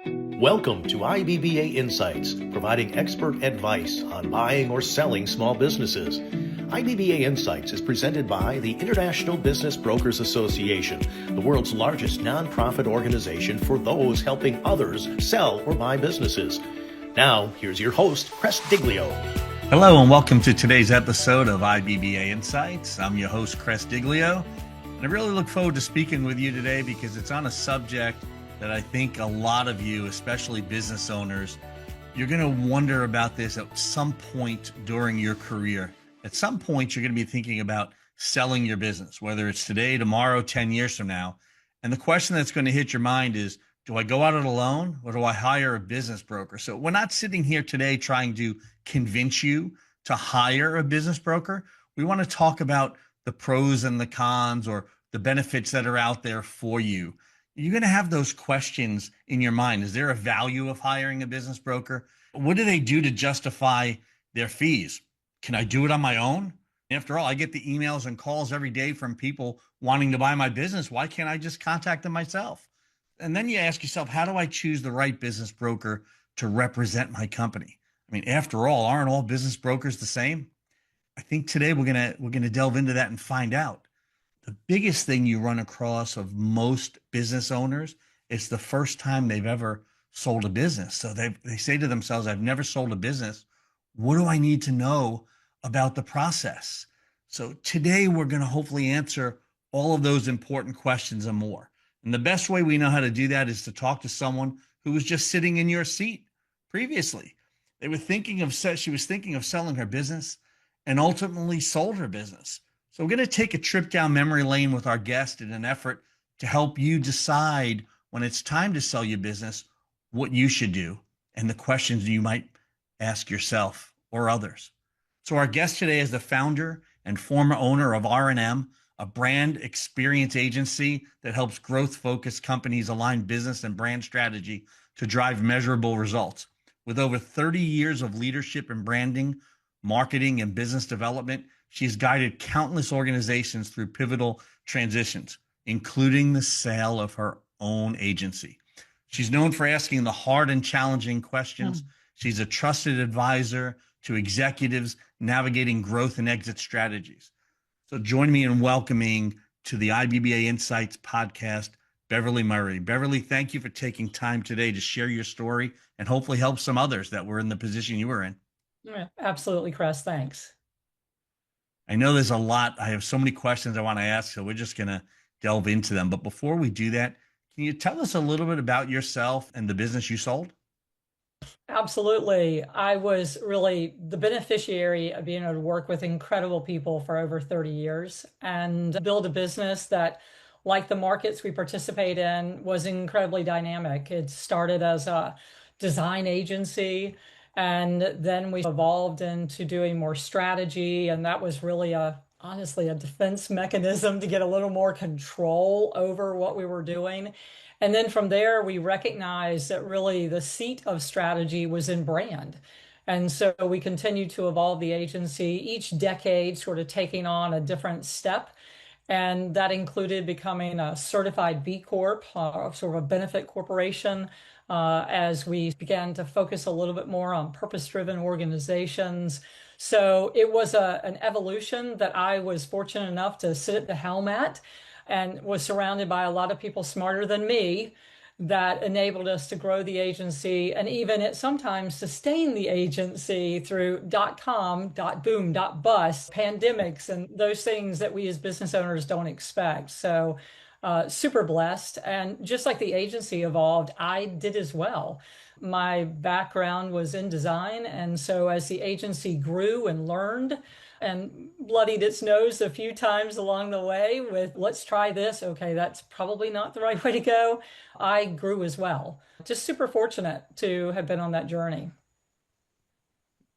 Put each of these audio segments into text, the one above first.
Welcome to IBBA Insights, providing expert advice on buying or selling small businesses. IBBA Insights is presented by the International Business Brokers Association, the world's largest nonprofit organization for those helping others sell or buy businesses. Now, here's your host, Chris Diglio. Hello and welcome to today's episode of IBBA Insights. I'm your host, Chris Diglio, and I really look forward to speaking with you today because it's on a subject that I think a lot of you, especially business owners, you're going to wonder about this at some point during your career. At some point, you're going to be thinking about selling your business, whether it's today, tomorrow, 10 years from now. And the question that's going to hit your mind is, do I go out it alone or do I hire a business broker? So we're not sitting here today trying to convince you to hire a business broker. We want to talk about the pros and the cons or the benefits that are out there for you. You're going to have those questions in your mind. Is there a value of hiring a business broker? What do they do to justify their fees? Can I do it on my own? After all, I get the emails and calls every day from people wanting to buy my business. Why can't I just contact them myself? And then you ask yourself, how do I choose the right business broker to represent my company? I mean, after all, aren't all business brokers the same? I think today we're gonna delve into that and find out. The biggest thing you run across of most business owners is the first time they've ever sold a business. So they say to themselves, I've never sold a business. What do I need to know about the process? So today we're going to hopefully answer all of those important questions and more. And the best way we know how to do that is to talk to someone who was just sitting in your seat previously. She was thinking of selling her business and ultimately sold her business. So we're going to take a trip down memory lane with our guest in an effort to help you decide when it's time to sell your business, what you should do and the questions you might ask yourself or others. So our guest today is the founder and former owner of R&M, a brand experience agency that helps growth-focused companies align business and brand strategy to drive measurable results. With over 30 years of leadership in branding, marketing, and business development, she's guided countless organizations through pivotal transitions, including the sale of her own agency. She's known for asking the hard and challenging questions. She's a trusted advisor to executives navigating growth and exit strategies. So join me in welcoming to the IBBA Insights podcast, Beverly Murray. Beverly, thank you for taking time today to share your story and hopefully help some others that were in the position you were in. Yeah, absolutely, Chris. Thanks. I know there's a lot. I have so many questions I want to ask, so we're just going to delve into them. But before we do that, can you tell us a little bit about yourself and the business you sold? Absolutely. I was really the beneficiary of being able to work with incredible people for over 30 years and build a business that, like the markets we participate in, was incredibly dynamic. It started as a design agency, and then we evolved into doing more strategy. And that was really honestly, a defense mechanism to get a little more control over what we were doing. And then from there, we recognized that really the seat of strategy was in brand. And so we continued to evolve the agency, each decade sort of taking on a different step. And that included becoming a certified B Corp, sort of a benefit corporation, as we began to focus a little bit more on purpose-driven organizations. So it was an evolution that I was fortunate enough to sit at the helm at, and was surrounded by a lot of people smarter than me that enabled us to grow the agency and even at sometimes sustain the agency through .com, .boom, .bust, pandemics, and those things that we as business owners don't expect. So super blessed. And just like the agency evolved, I did as well. My background was in design. And so as the agency grew and learned and bloodied its nose a few times along the way with, let's try this. Okay, that's probably not the right way to go. I grew as well. Just super fortunate to have been on that journey.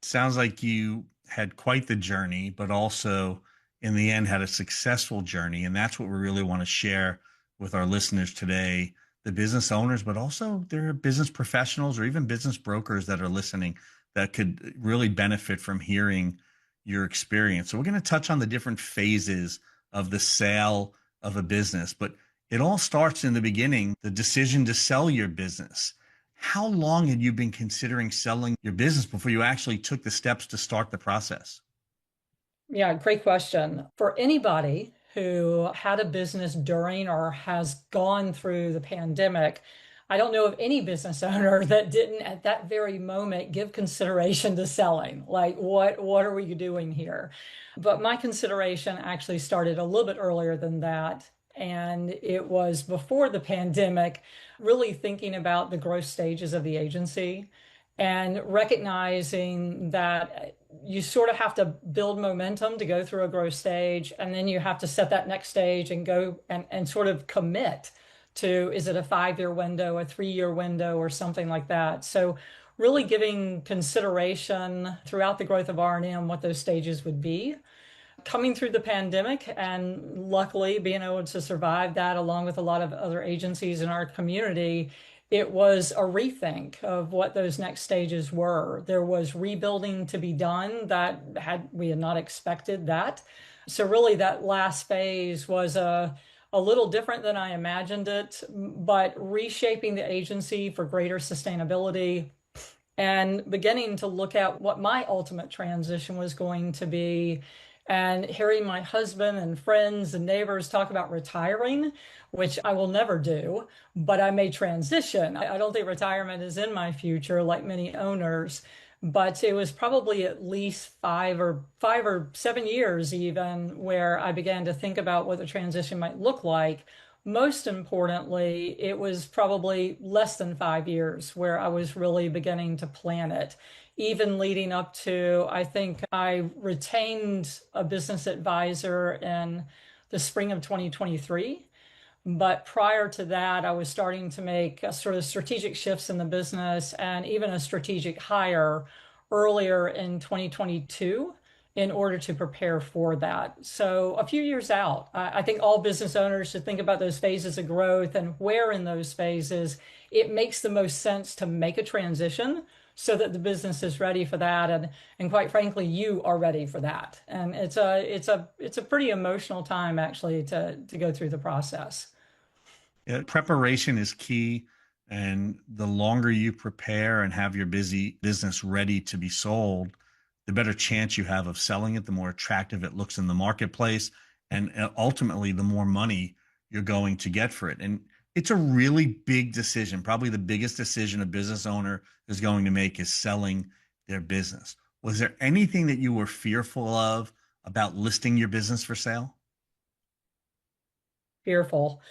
Sounds like you had quite the journey, but also in the end had a successful journey. And that's what we really want to share with our listeners today, the business owners, but also there are business professionals or even business brokers that are listening that could really benefit from hearing your experience. So we're going to touch on the different phases of the sale of a business, but it all starts in the beginning, the decision to sell your business. How long had you been considering selling your business before you actually took the steps to start the process? Yeah, great question. For anybody who had a business during or has gone through the pandemic, I don't know of any business owner that didn't at that very moment give consideration to selling. Like, what are we doing here? But my consideration actually started a little bit earlier than that. And it was before the pandemic, really thinking about the growth stages of the agency and recognizing that you sort of have to build momentum to go through a growth stage, and then you have to set that next stage and go and sort of commit to, is it a 5-year window, a 3-year window, or something like that. So really giving consideration throughout the growth of R&M what those stages would be. Coming through the pandemic and luckily being able to survive that along with a lot of other agencies in our community, it was a rethink of what those next stages were. There was rebuilding to be done that we had not expected that. So really that last phase was a little different than I imagined it, but reshaping the agency for greater sustainability and beginning to look at what my ultimate transition was going to be. And hearing my husband and friends and neighbors talk about retiring, which I will never do, but I may transition. I don't think retirement is in my future like many owners, but it was probably at least 5 or 7 years even where I began to think about what the transition might look like. Most importantly, it was probably less than 5 years where I was really beginning to plan it. Even leading up to, I think I retained a business advisor in the spring of 2023. But prior to that, I was starting to make a sort of strategic shifts in the business and even a strategic hire earlier in 2022 in order to prepare for that. So a few years out, I think all business owners should think about those phases of growth and where in those phases it makes the most sense to make a transition so that the business is ready for that, and quite frankly, you are ready for that. And it's a pretty emotional time actually to go through the process. Yeah, preparation is key. And the longer you prepare and have your busy business ready to be sold, the better chance you have of selling it, the more attractive it looks in the marketplace, and ultimately, the more money you're going to get for it. And it's a really big decision. Probably the biggest decision a business owner is going to make is selling their business. Was there anything that you were fearful of about listing your business for sale? Fearful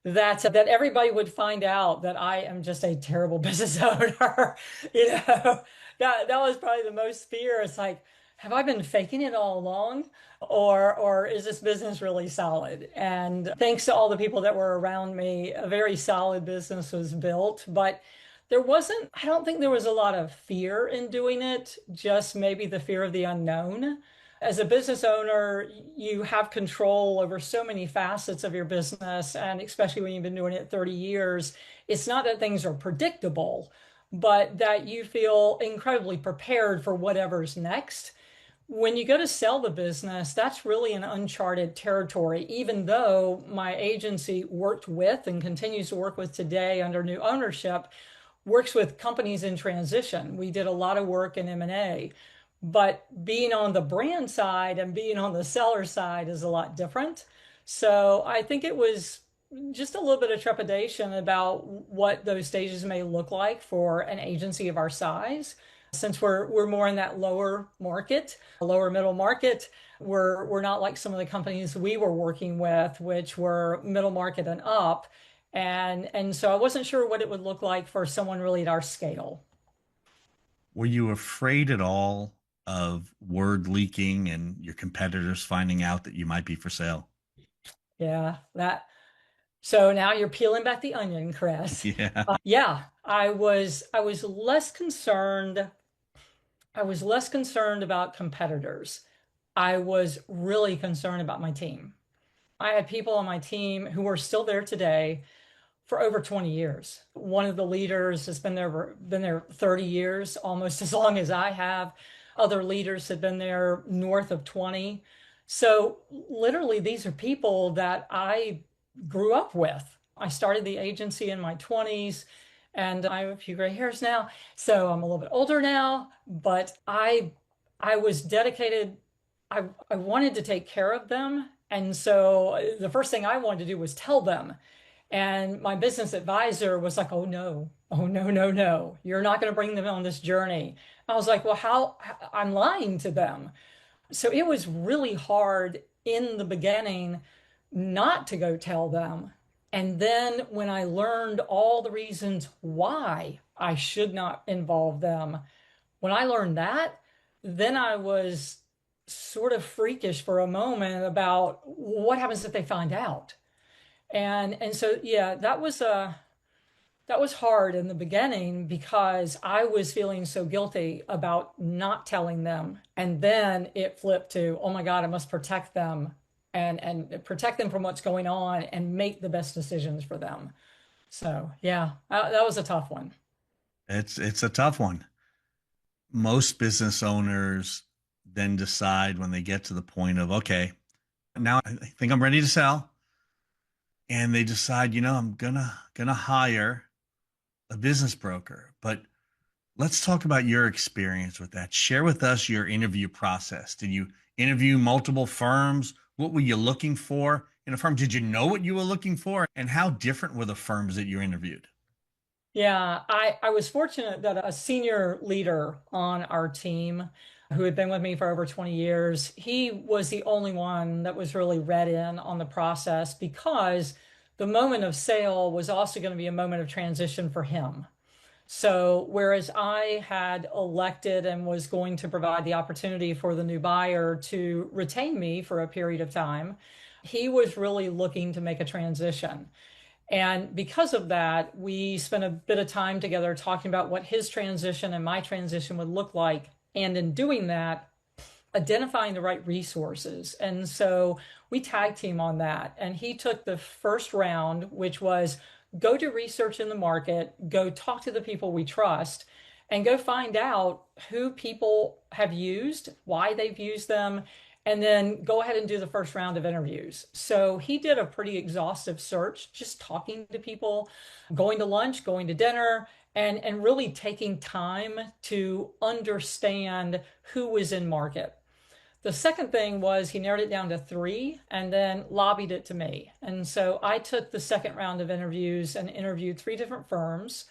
that everybody would find out that I am just a terrible business owner. You know, that was probably the most fear. It's like, have I been faking it all along? Or is this business really solid? And thanks to all the people that were around me, a very solid business was built. But I don't think there was a lot of fear in doing it, just maybe the fear of the unknown. As a business owner, you have control over so many facets of your business, and especially when you've been doing it 30 years, it's not that things are predictable, but that you feel incredibly prepared for whatever's next. When you go to sell the business, that's really an uncharted territory, even though my agency worked with and continues to work with today under new ownership, works with companies in transition. We did a lot of work in M&A. But being on the brand side and being on the seller side is a lot different. So I think it was just a little bit of trepidation about what those stages may look like for an agency of our size. Since we're more in that lower market, lower middle market, we're not like some of the companies we were working with, which were middle market and up. And so I wasn't sure what it would look like for someone really at our scale. Were you afraid at all of word leaking and your competitors finding out that you might be for sale? Yeah, that. So now you're peeling back the onion, Chris. Yeah. Yeah, I was less concerned. I was less concerned about competitors. I was really concerned about my team. I had people on my team who are still there today for over 20 years. One of the leaders has been there 30 years, almost as long as I have. Other leaders have been there north of 20. So literally, these are people that I grew up with. I started the agency in my 20s, and I have a few gray hairs now, so I'm a little bit older now, but I was dedicated. I wanted to take care of them. And so the first thing I wanted to do was tell them. And my business advisor was like, oh, no, no, no, you're not going to bring them on this journey. I was like, well, I'm lying to them. So it was really hard in the beginning not to go tell them. And then when I learned all the reasons why I should not involve them, when I learned that, then I was sort of freakish for a moment about what happens if they find out. And so yeah, that was hard in the beginning because I was feeling so guilty about not telling them. And then it flipped to, oh my God, I must protect them and protect them from what's going on and make the best decisions for them. So yeah, that was a tough one. It's a tough one. Most business owners then decide when they get to the point of, okay, now I think I'm ready to sell. And they decide, I'm gonna hire a business broker. But let's talk about your experience with that. Share with us your interview process. Did you interview multiple firms? What were you looking for in a firm? Did you know what you were looking for? And how different were the firms that you interviewed? Yeah, I was fortunate that a senior leader on our team who had been with me for over 20 years, he was the only one that was really read in on the process because the moment of sale was also going to be a moment of transition for him. So whereas I had elected and was going to provide the opportunity for the new buyer to retain me for a period of time, he was really looking to make a transition. And because of that, we spent a bit of time together talking about what his transition and my transition would look like. And in doing that, identifying the right resources. And so we tag team on that. And he took the first round, which was go do research in the market, go talk to the people we trust, and go find out who people have used, why they've used them, and then go ahead and do the first round of interviews. So he did a pretty exhaustive search, just talking to people, going to lunch, going to dinner, and really taking time to understand who was in market. The second thing was he narrowed it down to 3 and then lobbied it to me. And so I took the second round of interviews and interviewed 3 different firms.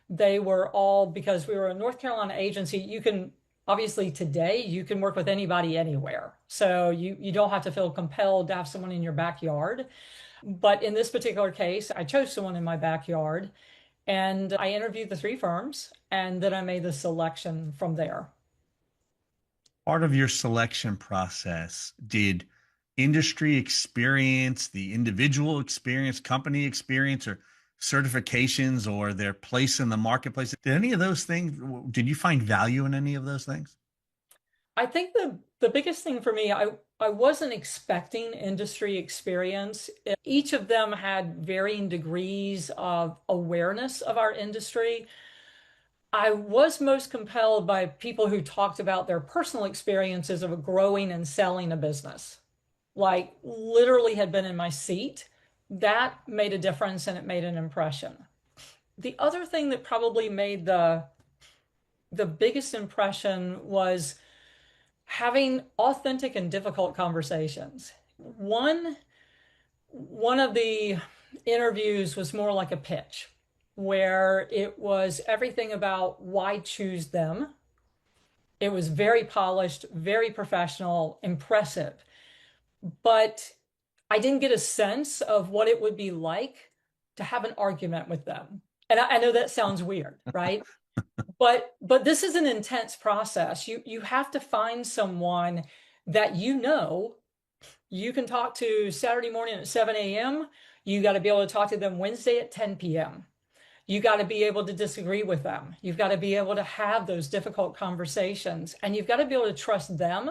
They were all, because we were a North Carolina agency, you can obviously today you can work with anybody anywhere. So you don't have to feel compelled to have someone in your backyard. But in this particular case, I chose someone in my backyard and I interviewed the 3 firms and then I made the selection from there. Part of your selection process, did industry experience, the individual experience, company experience, or certifications or their place in the marketplace, did any of those things, did you find value in any of those things? I think the biggest thing for me, I wasn't expecting industry experience. Each of them had varying degrees of awareness of our industry. I was most compelled by people who talked about their personal experiences of growing and selling a business, like literally had been in my seat. That made a difference and it made an impression. The other thing that probably made the biggest impression was having authentic and difficult conversations. One of the interviews was more like a pitch, where it was everything about why choose them. It was very polished, very professional, impressive. But I didn't get a sense of what it would be like to have an argument with them. And I know that sounds weird, right? But this is an intense process. You have to find someone that you can talk to Saturday morning at 7 a.m. You got to be able to talk to them Wednesday at 10 p.m. You got to be able to disagree with them. You've got to be able to have those difficult conversations, and you've got to be able to trust them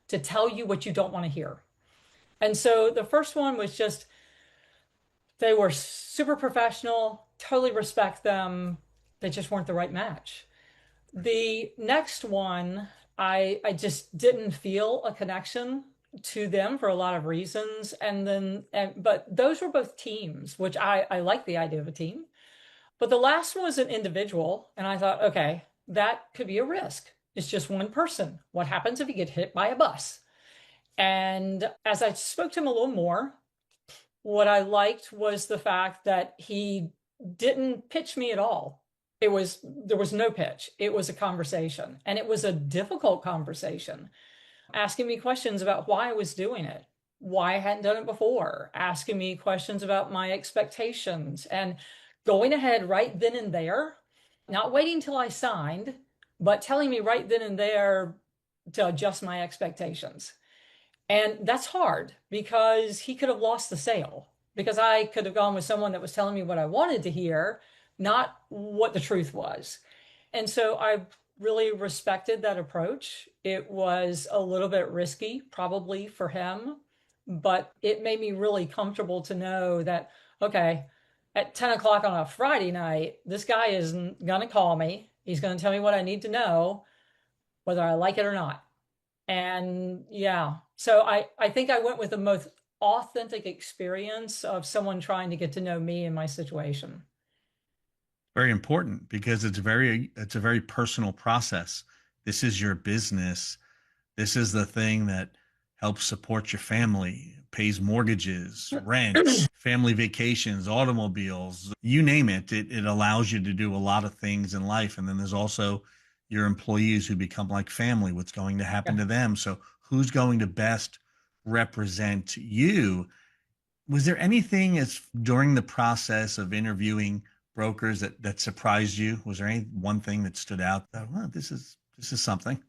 to tell you what you don't want to hear. And so the first one was just, they were super professional, totally respect them. They just weren't the right match. The next one, I just didn't feel a connection to them for a lot of reasons. But those were both teams, which I like the idea of a team. But the last one was an individual, and I thought, okay, that could be a risk. It's just one person. What happens if you get hit by a bus? And as I spoke to him a little more, what I liked was the fact that he didn't pitch me at all. There was no pitch. It was a conversation, and it was a difficult conversation, asking me questions about why I was doing it, why I hadn't done it before, asking me questions about my expectations, and going ahead right then and there, not waiting till I signed, but telling me right then and there to adjust my expectations. And that's hard because he could have lost the sale, because I could have gone with someone that was telling me what I wanted to hear, not what the truth was. And so I really respected that approach. It was a little bit risky, probably for him, but it made me really comfortable to know that, okay, at 10 o'clock on a Friday night, this guy is going to call me. He's going to tell me what I need to know, whether I like it or not. And yeah, so I think I went with the most authentic experience of someone trying to get to know me and my situation. Very important because it's a very personal process. This is your business. This is the thing that helps support your family, pays mortgages, rent, family vacations, automobiles, you name it. It allows you to do a lot of things in life. And then there's also your employees who become like family, what's going to happen Yeah. to them. So who's going to best represent you? Was there anything as during the process of interviewing brokers that surprised you? Was there any one thing that stood out that, well, this is something?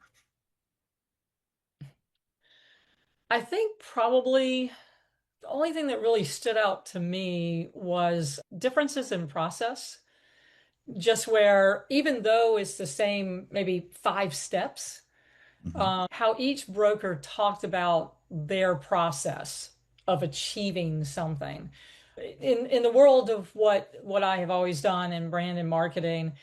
I think probably the only thing that really stood out to me was differences in process, just where even though it's the same, maybe 5 steps, Mhm. how each broker talked about their process of achieving something. In the world of what I have always done in brand and marketing,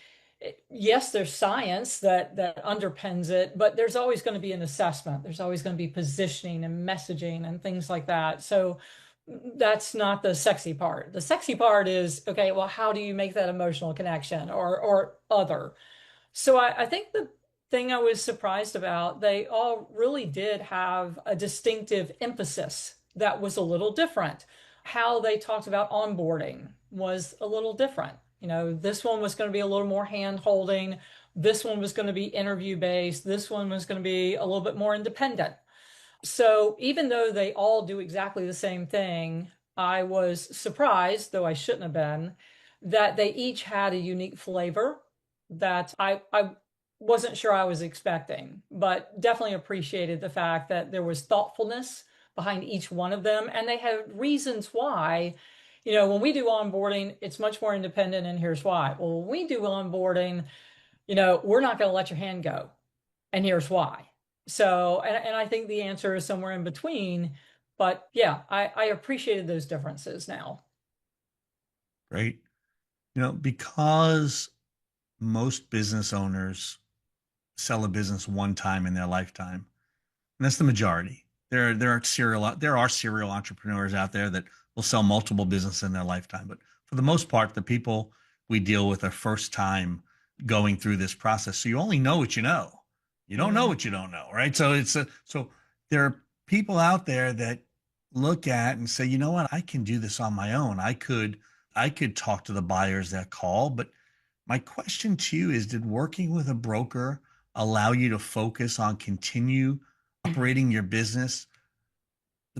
yes, there's science that underpins it, but there's always going to be an assessment. There's always going to be positioning and messaging and things like that. So that's not the sexy part. The sexy part is, okay, well, how do you make that emotional connection or other? So I think the thing I was surprised about, they all really did have a distinctive emphasis that was a little different. How they talked about onboarding was a little different. You know, this one was going to be a little more hand holding. This one was going to be interview based. This one was going to be a little bit more independent. So even though they all do exactly the same thing, I was surprised, though I shouldn't have been, that they each had a unique flavor that I wasn't sure I was expecting, but definitely appreciated the fact that there was thoughtfulness behind each one of them. And they had reasons why. You know, when we do onboarding, it's much more independent, and here's why. Well, when we do onboarding, you know, we're not going to let your hand go, and here's why. So, and I think the answer is somewhere in between. But yeah, I appreciated those differences now. Right. Because most business owners sell a business one time in their lifetime, and that's the majority. There are serial entrepreneurs out there that will sell multiple businesses in their lifetime, but for the most part, the people we deal with are first time going through this process. So you only know what you know. You don't know Mhm. what you don't know, right? So there are people out there that look at and say, you know what, I can do this on my own. I could talk to the buyers that call, but my question to you is, did working with a broker allow you to focus on continue operating your business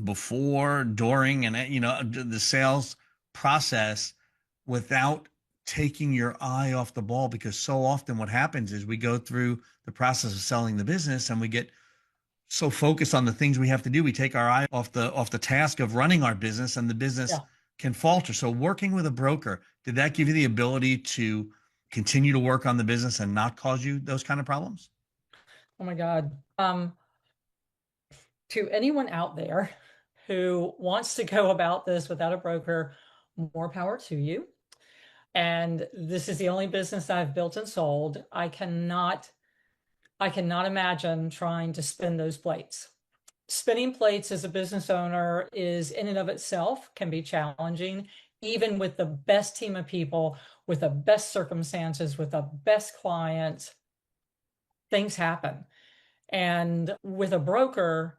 before, during, and the sales process without taking your eye off the ball? Because so often what happens is we go through the process of selling the business and we get so focused on the things we have to do, we take our eye off the task of running our business, and the business Yeah. can falter. So working with a broker, did that give you the ability to continue to work on the business and not cause you those kind of problems? Oh my God. To anyone out there who wants to go about this without a broker, more power to you. And this is the only business I've built and sold. I cannot imagine trying to spin those plates. Spinning plates as a business owner is in and of itself can be challenging. even with the best team of people, with the best circumstances, with the best clients, things happen. And with a broker,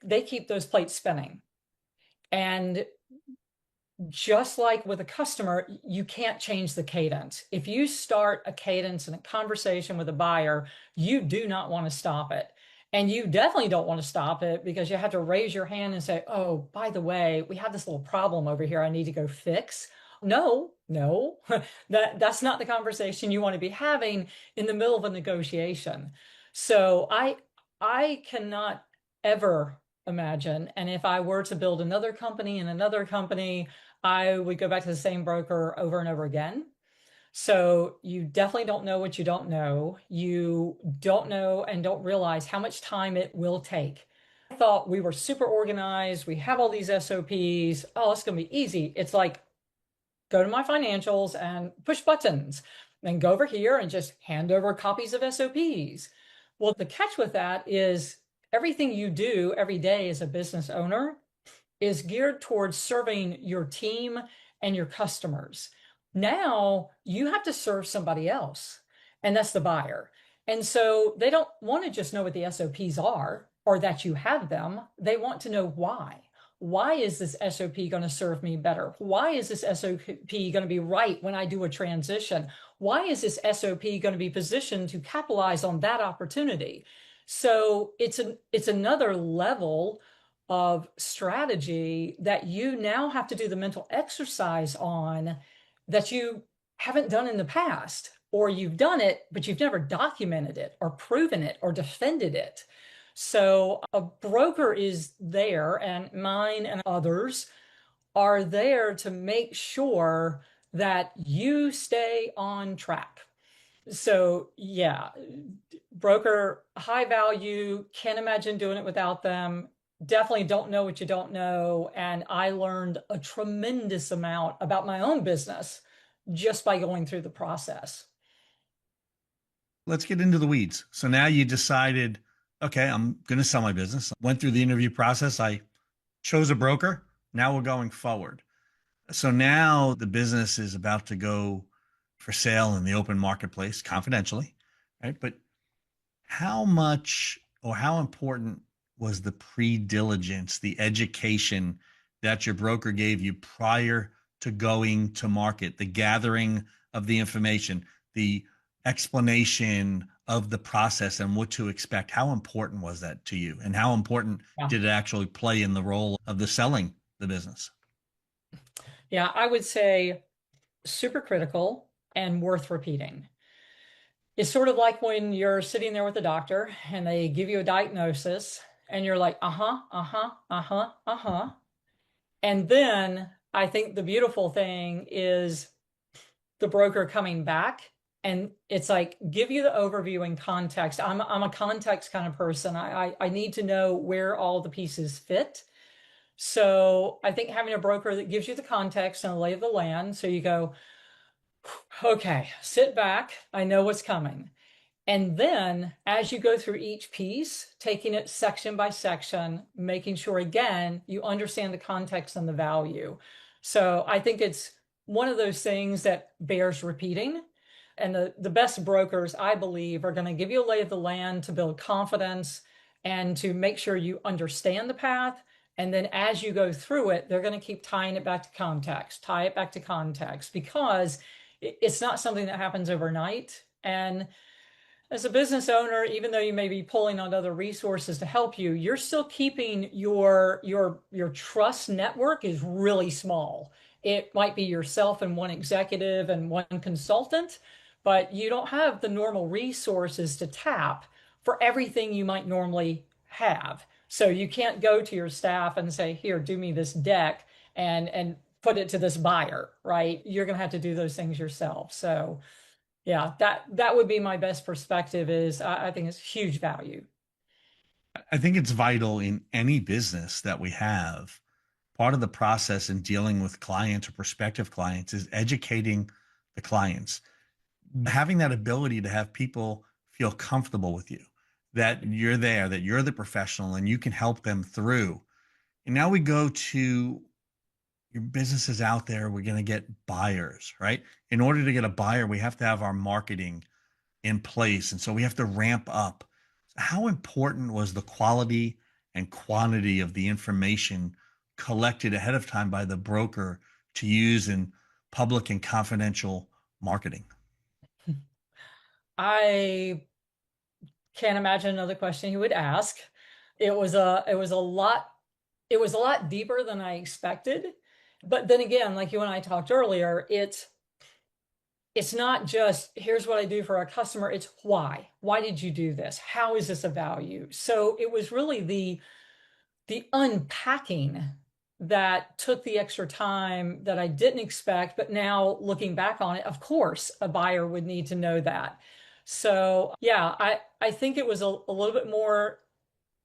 they keep those plates spinning. And just like with a customer, you can't change the cadence. If you start a cadence in a conversation with a buyer, you do not want to stop it. And you definitely don't want to stop it because you have to raise your hand and say, oh, by the way, we have this little problem over here I need to go fix. No, that's not the conversation you want to be having in the middle of a negotiation. So I cannot ever imagine. And if I were to build another company and another company, I would go back to the same broker over and over again. So you definitely don't know what you don't know. You don't know and don't realize how much time it will take. I thought we were super organized. We have all these SOPs. Oh, it's going to be easy. It's like, go to my financials and push buttons, then go over here and just hand over copies of SOPs. Well, the catch with that is everything you do every day as a business owner is geared towards serving your team and your customers. Now you have to serve somebody else, and that's the buyer. And so they don't want to just know what the SOPs are or that you have them. They want to know why. Why is this SOP going to serve me better? Why is this SOP going to be right when I do a transition? Why is this SOP going to be positioned to capitalize on that opportunity? So it's another level of strategy that you now have to do the mental exercise on that you haven't done in the past, or you've done it, but you've never documented it or proven it or defended it. So a broker is there, and mine and others are there to make sure that you stay on track. So yeah, broker, high value, can't imagine doing it without them. Definitely don't know what you don't know. And I learned a tremendous amount about my own business just by going through the process. Let's get into the weeds. So now you decided, okay, I'm going to sell my business. Went through the interview process. I chose a broker. Now we're going forward. So now the business is about to go for sale in the open marketplace confidentially, right? But how much or how important was the pre-diligence, the education that your broker gave you prior to going to market, the gathering of the information, the explanation of the process and what to expect? How important was that to you? And how important did it actually play in the role of the selling the business? Yeah, I would say super critical and worth repeating. It's sort of like when you're sitting there with a doctor and they give you a diagnosis and you're like, And then I think the beautiful thing is the broker coming back and it's like, give you the overview and context. I'm a context kind of person. I need to know where all the pieces fit. So I think having a broker that gives you the context and the lay of the land, so you go, okay, sit back. I know what's coming. And then as you go through each piece, taking it section by section, making sure, again, you understand the context and the value. So I think it's one of those things that bears repeating. And the best brokers, I believe, are going to give you a lay of the land to build confidence and to make sure you understand the path. And then as you go through it, they're going to keep tying it back to context, tie it back to context, because it's not something that happens overnight. And as a business owner, even though you may be pulling on other resources to help you, you're still keeping your trust network is really small. It might be yourself and one executive and one consultant, but you don't have the normal resources to tap for everything you might normally have. So you can't go to your staff and say, here, do me this deck and put it to this buyer, right? You're going to have to do those things yourself. So yeah, that would be my best perspective. Is I think it's huge value. I think it's vital in any business that we have. Part of the process in dealing with clients or prospective clients is educating the clients, having that ability to have people feel comfortable with you, that you're there, that you're the professional and you can help them through. And now we go to, your business is out there. We're going to get buyers, right? In order to get a buyer, we have to have our marketing in place. And so we have to ramp up. How important was the quality and quantity of the information collected ahead of time by the broker to use in public and confidential marketing? I can't imagine another question he would ask. It was a lot deeper than I expected. But then again, like you and I talked earlier, it's not just here's what I do for a customer, it's why. Why did you do this? How is this a value? So it was really the unpacking that took the extra time that I didn't expect, but now looking back on it, of course, a buyer would need to know that. So yeah, I think it was a little bit more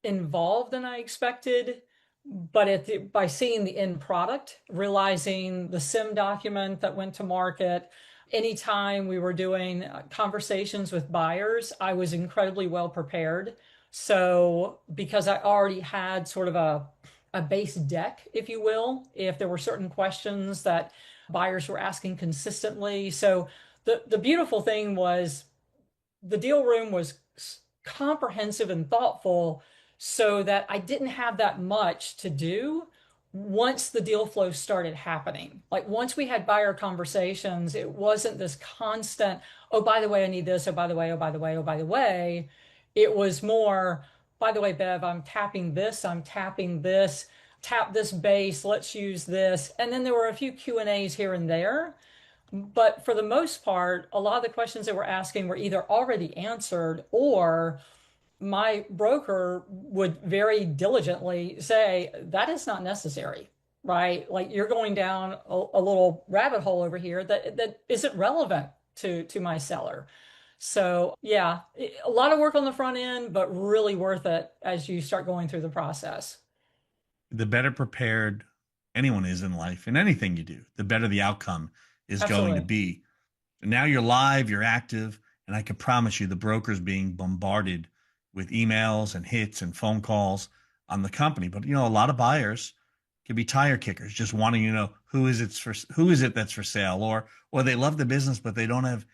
involved than I expected, but by seeing the end product, realizing the SIM document that went to market, anytime we were doing conversations with buyers, I was incredibly well prepared. So because I already had sort of a base deck, if you will, if there were certain questions that buyers were asking consistently. So the beautiful thing was the deal room was comprehensive and thoughtful so that I didn't have that much to do once the deal flow started happening. Like once we had buyer conversations, it wasn't this constant, oh, by the way, I need this. Oh, by the way, oh, by the way, oh, by the way. It was more, by the way, Bev, I'm tapping this, tap this base, let's use this. And then there were a few Q&As here and there. But for the most part, a lot of the questions that we're asking were either already answered or my broker would very diligently say, that is not necessary, right? Like you're going down a little rabbit hole over here that isn't relevant to my seller. So yeah, a lot of work on the front end, but really worth it as you start going through the process. The better prepared anyone is in life, in anything you do, the better the outcome is going to Absolutely. be. Now you're live, you're active, and I can promise you the broker's being bombarded with emails and hits and phone calls on the company. But a lot of buyers can be tire kickers, just wanting who is it that's for sale, or they love the business but they don't have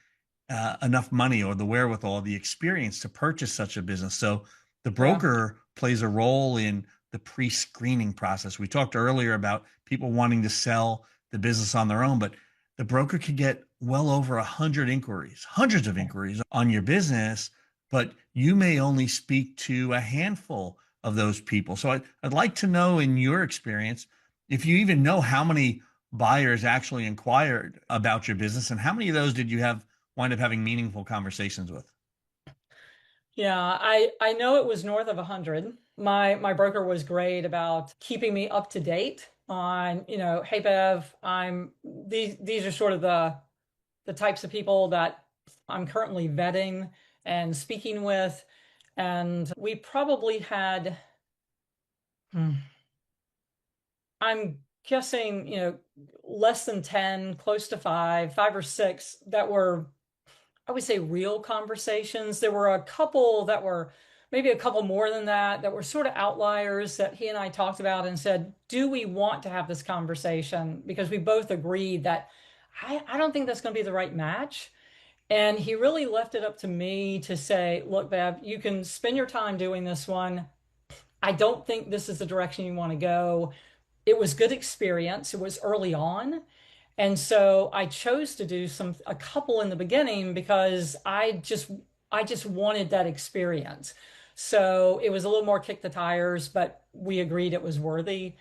enough money or the wherewithal, the experience to purchase such a business. So the Yeah. broker plays a role in the pre-screening process. We talked earlier about people wanting to sell the business on their own, but the broker could get well over 100 inquiries, hundreds of inquiries on your business, but you may only speak to a handful of those people. So I'd like to know, in your experience, if you even know how many buyers actually inquired about your business and how many of those did you wind up having meaningful conversations with? Yeah, I know it was north of 100. My broker was great about keeping me up to date on, hey Bev, these are sort of the types of people that I'm currently vetting and speaking with. And we probably had, hmm, I'm guessing, less than 10, close to five or six that were, I would say, real conversations. There were a couple that were maybe a couple more than that were sort of outliers that he and I talked about and said, do we want to have this conversation? Because we both agreed that I don't think that's going to be the right match. And he really left it up to me to say, look, Bev, you can spend your time doing this one. I don't think this is the direction you want to go. It was good experience. It was early on. And so I chose to do a couple in the beginning because I just wanted that experience. So it was a little more kick the tires, but we agreed it was worthy.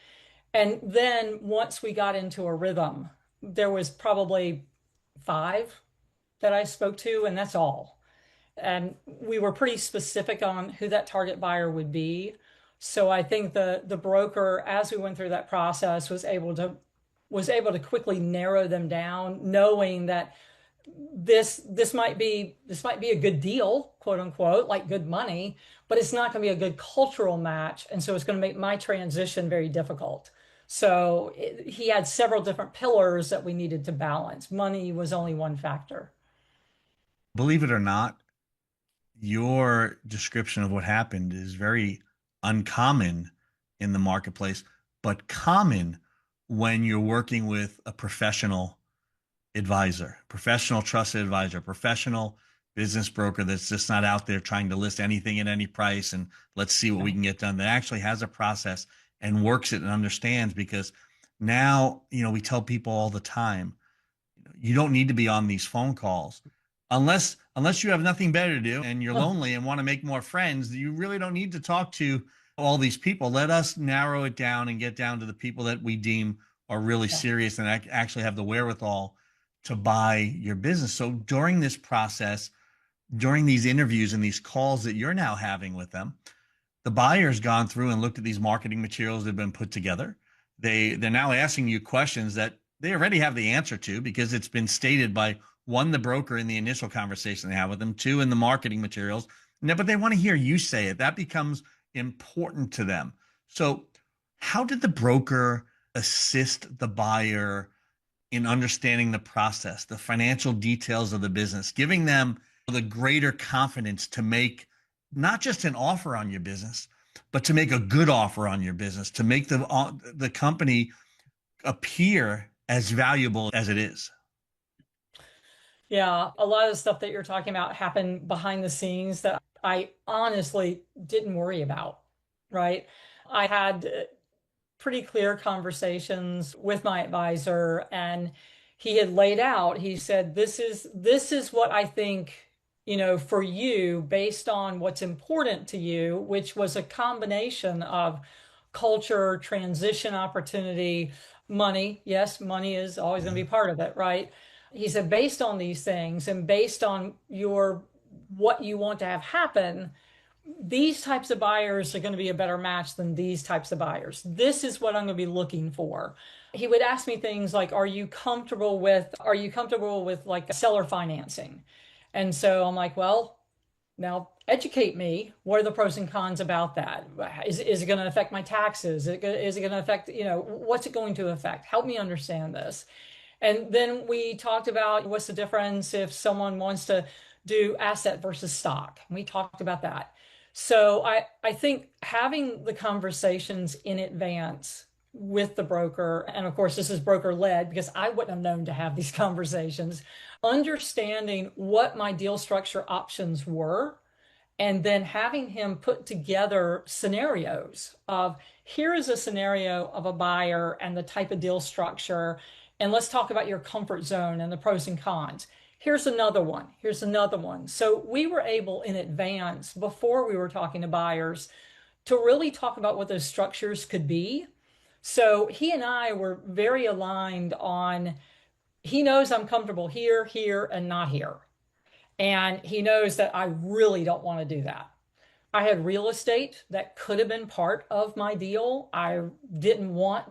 And then once we got into a rhythm, there was probably five that I spoke to, and that's all. And we were pretty specific on who that target buyer would be. So I think the broker, as we went through that process, was able to quickly narrow them down, knowing that this might be a good deal, quote unquote, like good money, but it's not going to be a good cultural match, and so it's going to make my transition very difficult. So he had several different pillars that we needed to balance. Money was only one factor. Believe it or not, your description of what happened is very uncommon in the marketplace, but common when you're working with a professional advisor, professional trusted advisor, professional business broker that's just not out there trying to list anything at any price and let's see what we can get done, that actually has a process and works it and understands. Because now, we tell people all the time, you don't need to be on these phone calls unless you have nothing better to do and you're lonely and want to make more friends. You really don't need to talk to all these people. Let us narrow it down and get down to the people that we deem are really serious and actually have the wherewithal to buy your business. So during this process, during these interviews and these calls that you're now having with them, the buyer's gone through and looked at these marketing materials that have been put together. They're now asking you questions that they already have the answer to, because it's been stated by, one, the broker in the initial conversation they have with them, two, in the marketing materials. But they want to hear you say it. That becomes important to them. So how did the broker assist the buyer in understanding the process, the financial details of the business, giving them the greater confidence to make not just an offer on your business, but to make a good offer on your business, to make the company appear as valuable as it is? Yeah, a lot of the stuff that you're talking about happened behind the scenes that I honestly didn't worry about, right? I had pretty clear conversations with my advisor, and he had laid out, he said, this is what I think, for you, based on what's important to you, which was a combination of culture, transition opportunity, money. Yes, money is always going to be part of it, right? He said, based on these things and based on what you want to have happen, these types of buyers are going to be a better match than these types of buyers. This is what I'm going to be looking for. He would ask me things like, are you comfortable with like seller financing? And so I'm like, well, now educate me. What are the pros and cons about that? Is it going to affect my taxes? Is it going to affect, what's it going to affect? Help me understand this. And then we talked about what's the difference if someone wants to do asset versus stock. We talked about that. So I think having the conversations in advance with the broker, and of course this is broker led because I wouldn't have known to have these conversations, understanding what my deal structure options were, and then having him put together scenarios of, here is a scenario of a buyer and the type of deal structure, and let's talk about your comfort zone and the pros and cons. Here's another one. Here's another one. So we were able in advance, before we were talking to buyers, to really talk about what those structures could be. So he and I were very aligned on, he knows I'm comfortable here, here, and not here. And he knows that I really don't want to do that. I had real estate that could have been part of my deal. I didn't want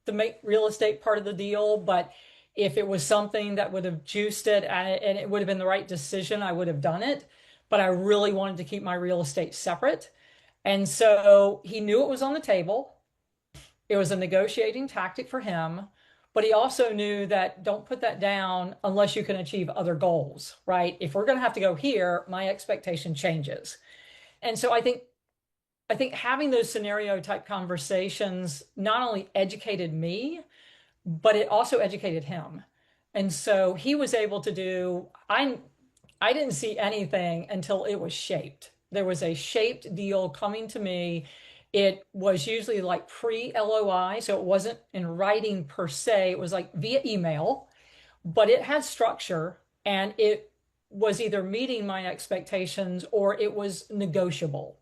to make real estate part of the deal, but if it was something that would have juiced it and it would have been the right decision, I would have done it. But I really wanted to keep my real estate separate. And so he knew it was on the table. It was a negotiating tactic for him, but he also knew that don't put that down unless you can achieve other goals, right? If we're going to have to go here, my expectation changes. And so I think having those scenario type conversations not only educated me, but it also educated him. And so he was able to do, I didn't see anything until it was shaped. There was a shaped deal coming to me. It was usually like pre-LOI, so it wasn't in writing per se. It was like via email, but it had structure and it was either meeting my expectations or it was negotiable.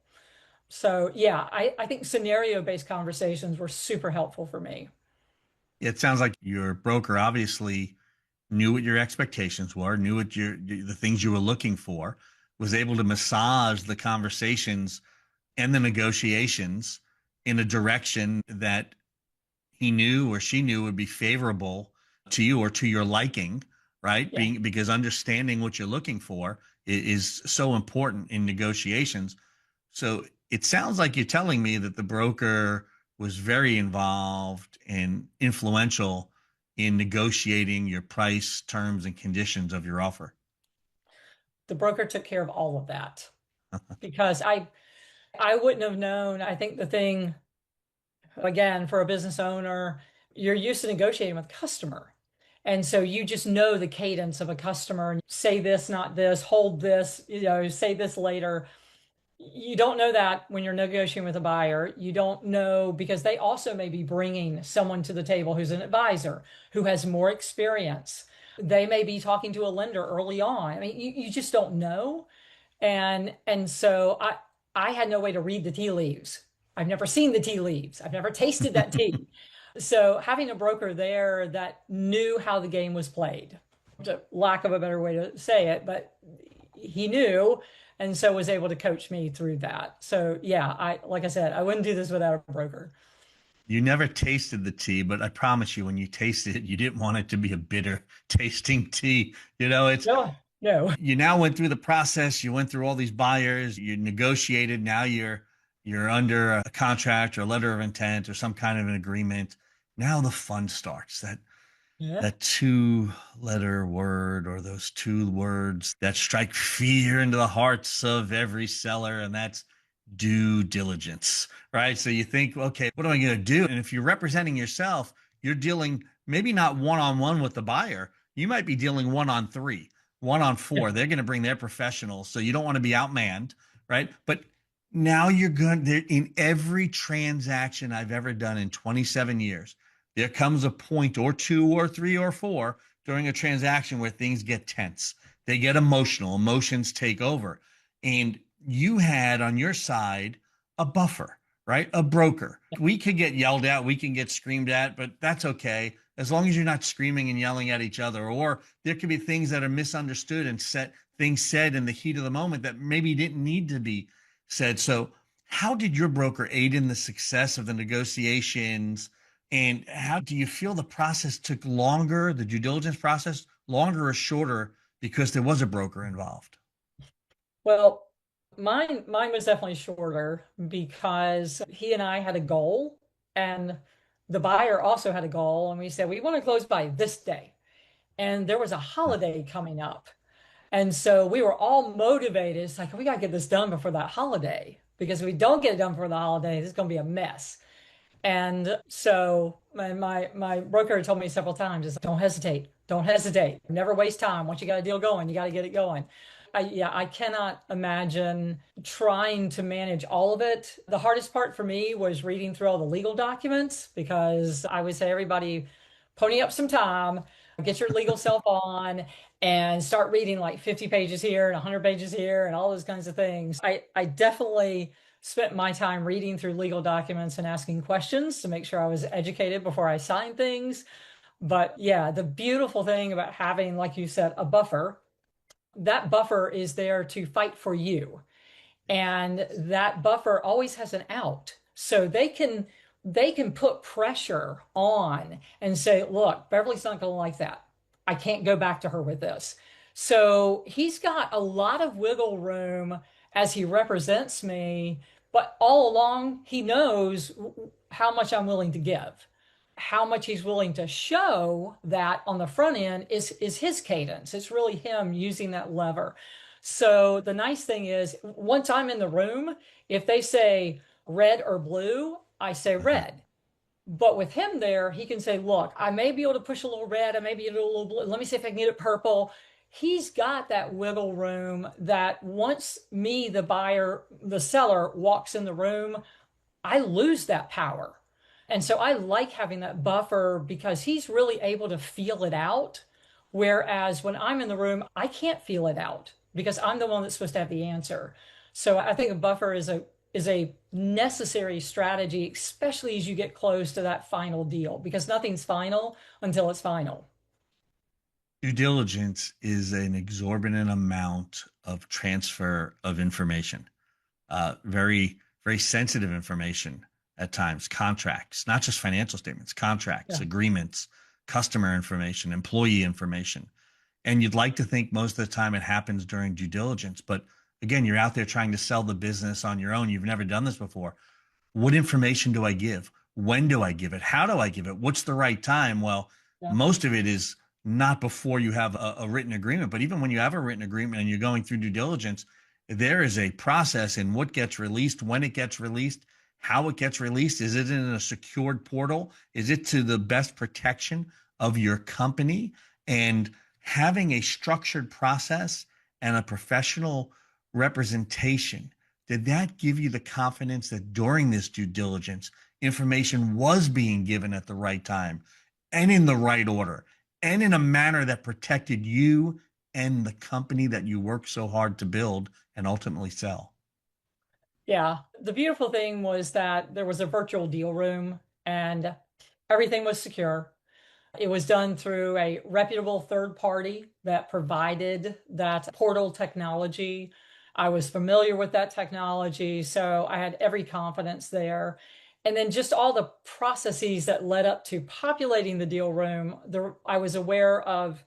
So yeah, I think scenario-based conversations were super helpful for me. It sounds like your broker obviously knew what your expectations were, knew what the things you were looking for, was able to massage the conversations and the negotiations in a direction that he knew or she knew would be favorable to you or to your liking, right? Yeah. Because understanding what you're looking for is so important in negotiations. So it sounds like you're telling me that the broker was very involved and influential in negotiating your price, terms, and conditions of your offer. The broker took care of all of that because I wouldn't have known. I think the thing, again, for a business owner, you're used to negotiating with customer. And so you just know the cadence of a customer and say this, not this, hold this, say this later. You don't know that when you're negotiating with a buyer. You don't know because they also may be bringing someone to the table who's an advisor, who has more experience. They may be talking to a lender early on. I mean, you just don't know. And so I had no way to read the tea leaves. I've never seen the tea leaves. I've never tasted that tea. So having a broker there that knew how the game was played, lack of a better way to say it, but he knew, and so was able to coach me through that. So yeah, like I said, I wouldn't do this without a broker. You never tasted the tea, but I promise you, when you tasted it, you didn't want it to be a bitter tasting tea. It's No, no. you now went through the process. You went through all these buyers. You negotiated. Now you're under a contract or a letter of intent or some kind of an agreement. Now the fun starts. Yeah. That two-letter word, or those two words that strike fear into the hearts of every seller, and that's due diligence, right? So you think, okay, what am I going to do? And if you're representing yourself, you're dealing maybe not one-on-one with the buyer. You might be dealing one-on-3, one-on-4. Yeah. They're going to bring their professionals, so you don't want to be outmanned, right? But now you're going to, in every transaction I've ever done in 27 years, there comes a point or two or three or four during a transaction where things get tense. They get emotional. Emotions take over. And you had on your side a buffer, right? A broker. We could get yelled at, we can get screamed at, but that's okay. As long as you're not screaming and yelling at each other, or there could be things that are misunderstood and things said in the heat of the moment that maybe didn't need to be said. So how did your broker aid in the success of the negotiations? And how do you feel the process took longer, the due diligence process, longer or shorter because there was a broker involved? Well, mine was definitely shorter because he and I had a goal, and the buyer also had a goal, and we said we want to close by this day. And there was a holiday coming up. And so we were all motivated. It's like, we got to get this done before that holiday, because if we don't get it done before the holiday, it's going to be a mess. And so my broker told me several times, is don't hesitate, don't hesitate, never waste time. Once you got a deal going, you got to get it going. I cannot imagine trying to manage all of it. The hardest part for me was reading through all the legal documents, because I would say, everybody pony up some time, get your legal self on, and start reading like 50 pages here and 100 pages here and all those kinds of things. I definitely spent my time reading through legal documents and asking questions to make sure I was educated before I signed things. But yeah, the beautiful thing about having, like you said, a buffer, that buffer is there to fight for you. And that buffer always has an out. So they can put pressure on and say, look, Beverly's not going to like that. I can't go back to her with this. So he's got a lot of wiggle room as he represents me, but all along he knows how much I'm willing to give. How much he's willing to show that on the front end is his cadence. It's really him using that lever. So the nice thing is, once I'm in the room, if they say red or blue, I say red. But with him there, he can say, look, I may be able to push a little red, I may be able to do a little blue. Let me see if I can get it purple. He's got that wiggle room that once me, the buyer, the seller, walks in the room, I lose that power. And so I like having that buffer, because he's really able to feel it out. Whereas when I'm in the room, I can't feel it out, because I'm the one that's supposed to have the answer. So I think a buffer is a necessary strategy, especially as you get close to that final deal, because nothing's final until it's final. Due diligence is an exorbitant amount of transfer of information, very, very sensitive information at times, contracts, not just financial statements, contracts, Yeah. agreements, customer information, employee information. And you'd like to think most of the time it happens during due diligence. But again, you're out there trying to sell the business on your own. You've never done this before. What information do I give? When do I give it? How do I give it? What's the right time? Well, Yeah. most of it is not before you have a written agreement. But even when you have a written agreement and you're going through due diligence, there is a process in what gets released, when it gets released, how it gets released? Is it in a secured portal? Is it to the best protection of your company? And having a structured process and a professional representation, did that give you the confidence that during this due diligence, information was being given at the right time and in the right order and in a manner that protected you and the company that you worked so hard to build and ultimately sell? Yeah. The beautiful thing was that there was a virtual deal room and everything was secure. It was done through a reputable third party that provided that portal technology. I was familiar with that technology, so I had every confidence there. And then just all the processes that led up to populating the deal room, I was aware of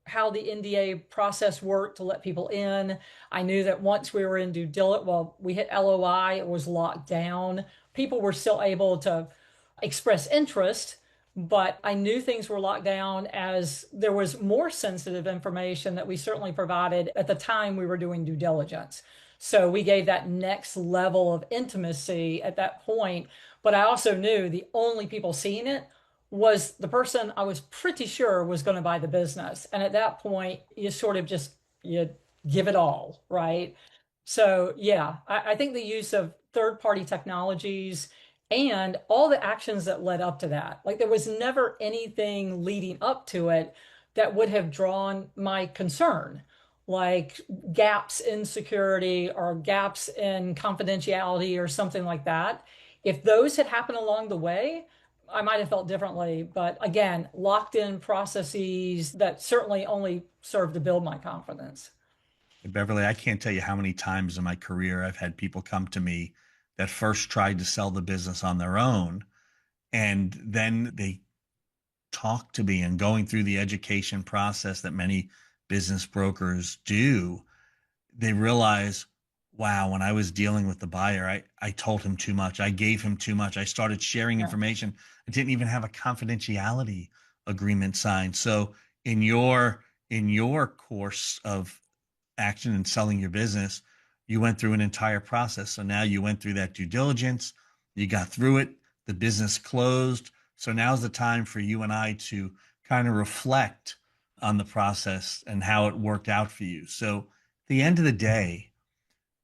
how the NDA process worked to let people in. I knew that once we were in due diligence, well, we hit LOI, it was locked down. People were still able to express interest, but I knew things were locked down as there was more sensitive information that we certainly provided at the time we were doing due diligence. So we gave that next level of intimacy at that point. But I also knew the only people seeing it was the person I was pretty sure was going to buy the business. And at that point, you sort of just you give it all, right? So yeah, I think the use of third-party technologies and all the actions that led up to that, like there was never anything leading up to it that would have drawn my concern, like gaps in security or gaps in confidentiality or something like that. If those had happened along the way, I might have felt differently. But again, locked in processes that certainly only served to build my confidence. Beverly, I can't tell you how many times in my career I've had people come to me that first tried to sell the business on their own, and then they talk to me, and going through the education process that many business brokers do, they realize, wow, when I was dealing with the buyer, I told him too much. I gave him too much. I started sharing Yeah. information. I didn't even have a confidentiality agreement signed. So in your course of action and selling your business, you went through an entire process. So now you went through that due diligence, you got through it, the business closed. So now's the time for you and I to kind of reflect on the process and how it worked out for you. So at the end of the day,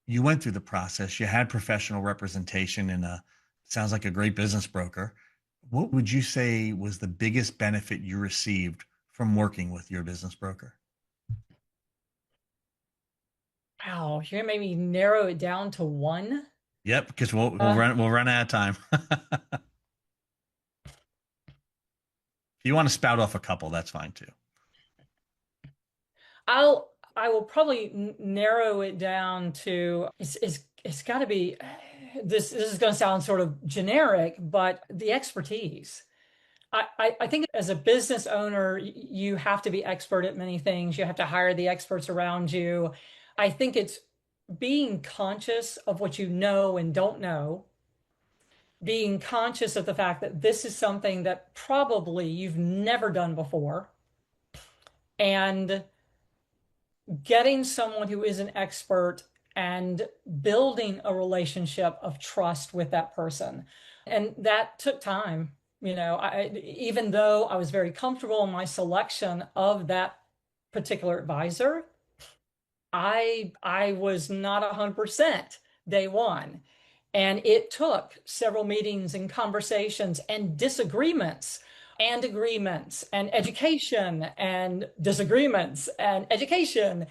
you went through the process, you had professional representation and sounds like a great business broker. What would you say was the biggest benefit you received from working with your business broker? Wow, you're gonna make me narrow it down to one. Yep, because we'll Uh, run out of time. If you want to spout off a couple, that's fine too. I will probably narrow it down to it's got to be this is going to sound sort of generic, but the expertise. I think as a business owner, you have to be expert at many things. You have to hire the experts around you. I think it's being conscious of what you know and don't know, being conscious of the fact that this is something that probably you've never done before, and getting someone who is an expert and building a relationship of trust with that person. And that took time. Even though I was very comfortable in my selection of that particular advisor, I was not 100% day one. And it took several meetings and conversations and disagreements and agreements and education and disagreements and education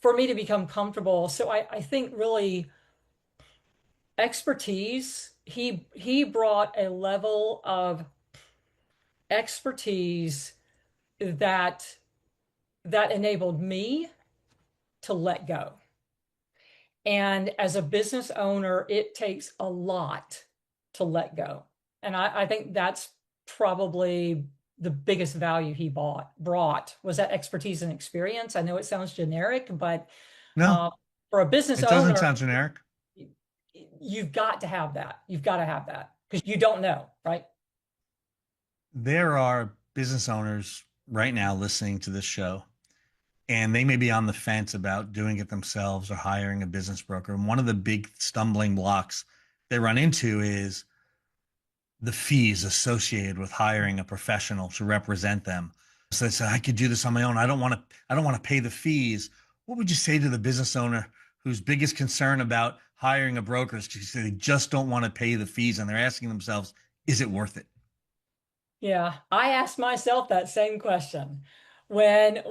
for me to become comfortable. So I think really expertise, he brought a level of expertise that enabled me to let go. And as a business owner, it takes a lot to let go. And I think that's probably the biggest value he brought was that expertise and experience. I know it sounds generic, but No, uh, for a business it doesn't owner, sound generic. you've got to have that. You've got to have that because you don't know, right? There are business owners right now listening to this show, and they may be on the fence about doing it themselves or hiring a business broker. And one of the big stumbling blocks they run into is the fees associated with hiring a professional to represent them. So they say, I could do this on my own. I don't want to pay the fees. What would you say to the business owner whose biggest concern about hiring a broker is because they just don't want to pay the fees and they're asking themselves, is it worth it? Yeah, I asked myself that same question when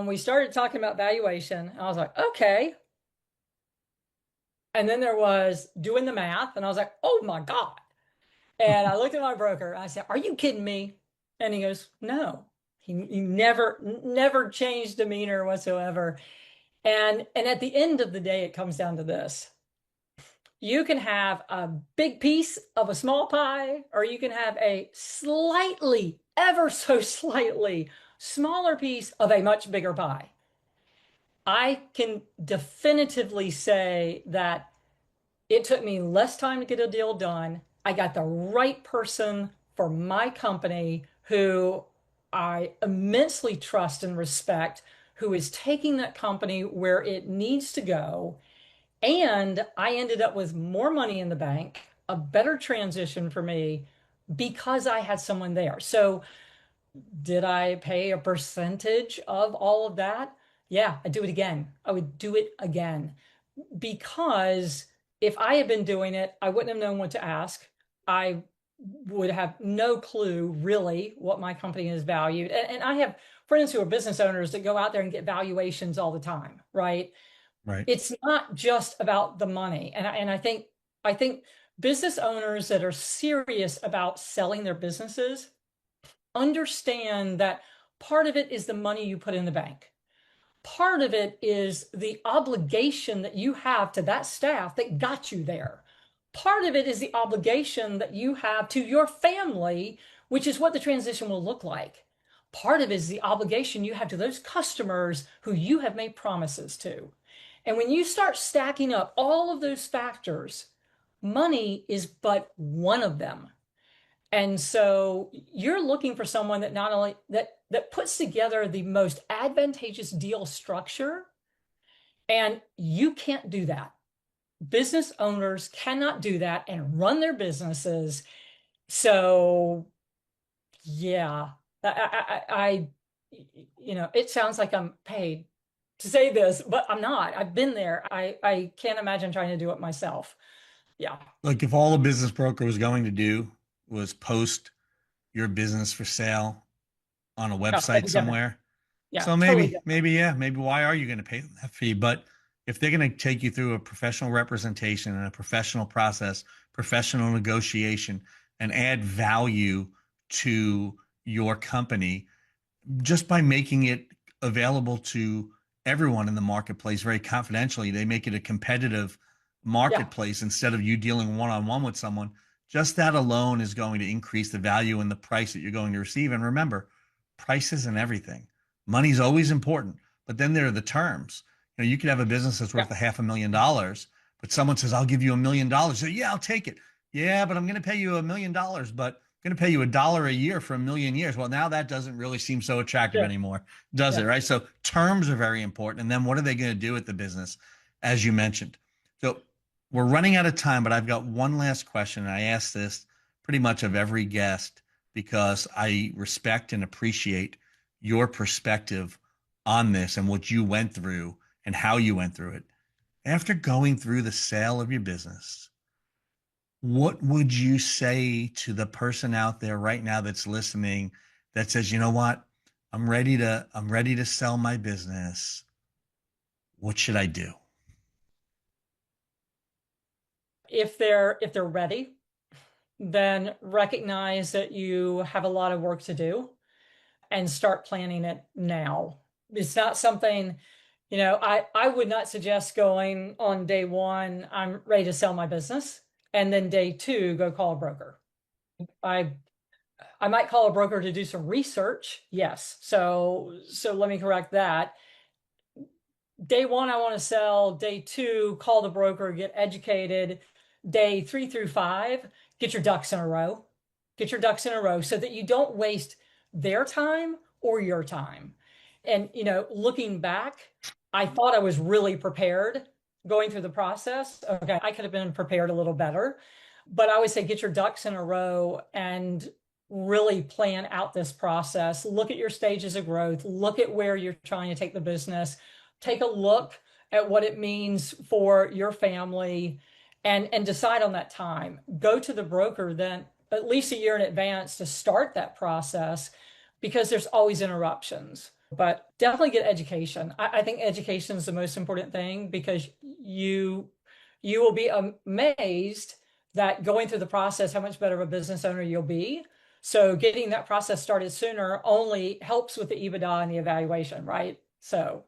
we started talking about valuation. I was like, okay. And then there was doing the math, and I was like, oh my God. And I looked at my broker. I said, "Are you kidding me?" And he goes, "No." He never changed demeanor whatsoever. And at the end of the day, it comes down to this: you can have a big piece of a small pie, or you can have a slightly, ever so slightly smaller piece of a much bigger pie. I can definitively say that it took me less time to get a deal done. I got the right person for my company who I immensely trust and respect, who is taking that company where it needs to go. And I ended up with more money in the bank, a better transition for me because I had someone there. So, did I pay a percentage of all of that? Yeah, I'd do it again. I would do it again because if I had been doing it, I wouldn't have known what to ask. I would have no clue really what my company is valued. And I have friends who are business owners that go out there and get valuations all the time, right? Right. It's not just about the money. And I think business owners that are serious about selling their businesses understand that part of it is the money you put in the bank. Part of it is the obligation that you have to that staff that got you there. Part of it is the obligation that you have to your family, which is what the transition will look like. Part of it is the obligation you have to those customers who you have made promises to. And when you start stacking up all of those factors, money is but one of them. And so you're looking for someone that not only that puts together the most advantageous deal structure, and you can't do that. Business owners cannot do that and run their businesses. So yeah, I it sounds like I'm paid to say this, but I'm not. I've been there. I can't imagine trying to do it myself. Yeah. Like if all a business broker was going to do was post your business for sale on a No, that'd website be different. somewhere. Yeah, So totally maybe, yeah, maybe why are you going to pay them that fee? But if they're going to take you through a professional representation and a professional process, professional negotiation, and add value to your company just by making it available to everyone in the marketplace very confidentially, they make it a competitive Yeah. marketplace instead of you dealing one-on-one with someone. Just that alone is going to increase the value and the price that you're going to receive. And remember, price isn't everything. Money's always important, but then there are the terms. You could have a business that's Yeah. worth $500,000, but someone says, I'll give you $1 million. So yeah, I'll take it. Yeah, but I'm going to pay you $1 million, but I'm going to pay you $1 a year for 1,000,000 years. Well, now that doesn't really seem so attractive Yeah. anymore, does it? Yeah. Right. So terms are very important. And then what are they going to do with the business, as you mentioned? So we're running out of time, but I've got one last question. And I ask this pretty much of every guest because I respect and appreciate your perspective on this and what you went through and how you went through it. After going through the sale of your business, what would you say to the person out there right now that's listening that says, you know what, I'm ready to sell my business. What should I do? If they're ready, then recognize that you have a lot of work to do and start planning it now. It's not something, I would not suggest going on day one, I'm ready to sell my business, and then day two, go call a broker. I I might call a broker to do some research. Yes. So let me correct that. Day one, I want to sell. Day two, call the broker, get educated. Day 3 through 5, get your ducks in a row. Get your ducks in a row so that you don't waste their time or your time. And, looking back, I thought I was really prepared. going through the process, okay, I could have been prepared a little better. But I always say get your ducks in a row and really plan out this process. Look at your stages of growth, look at where you're trying to take the business, take a look at what it means for your family, and decide on that time. Go to the broker then at least a year in advance to start that process, because there's always interruptions. But definitely get education. I think education is the most important thing, because you will be amazed that going through the process, how much better of a business owner you'll be. So getting that process started sooner only helps with the EBITDA and the evaluation, right? So,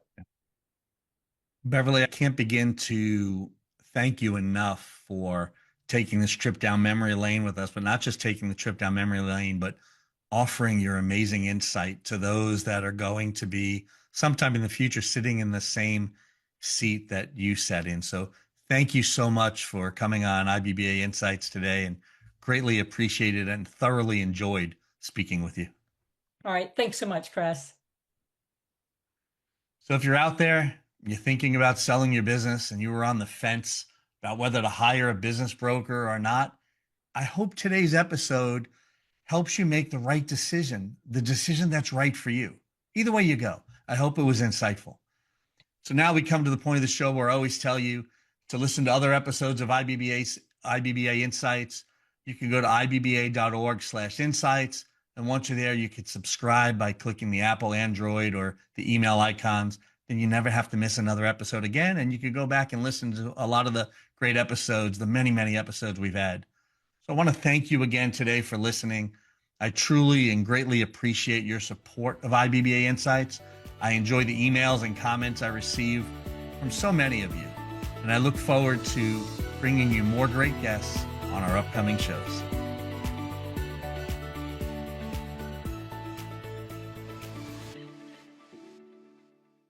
Beverly, I can't begin to thank you enough for taking this trip down memory lane with us, but not just taking the trip down memory lane, but offering your amazing insight to those that are going to be sometime in the future sitting in the same seat that you sat in. So thank you so much for coming on IBBA Insights today, and greatly appreciated and thoroughly enjoyed speaking with you. all right. Thanks so much, Chris. So if you're out there, you're thinking about selling your business and you were on the fence about whether to hire a business broker or not, I hope today's episode helps you make the right decision, the decision that's right for you. Either way you go, I hope it was insightful. So now we come to the point of the show where I always tell you to listen to other episodes of IBBA Insights. You can go to ibba.org/insights. And once you're there, you can subscribe by clicking the Apple, Android, or the email icons. Then you never have to miss another episode again. And you can go back and listen to a lot of the great episodes, the many, many episodes we've had. So I want to thank you again today for listening. I truly and greatly appreciate your support of IBBA Insights. I enjoy the emails and comments I receive from so many of you. And I look forward to bringing you more great guests on our upcoming shows.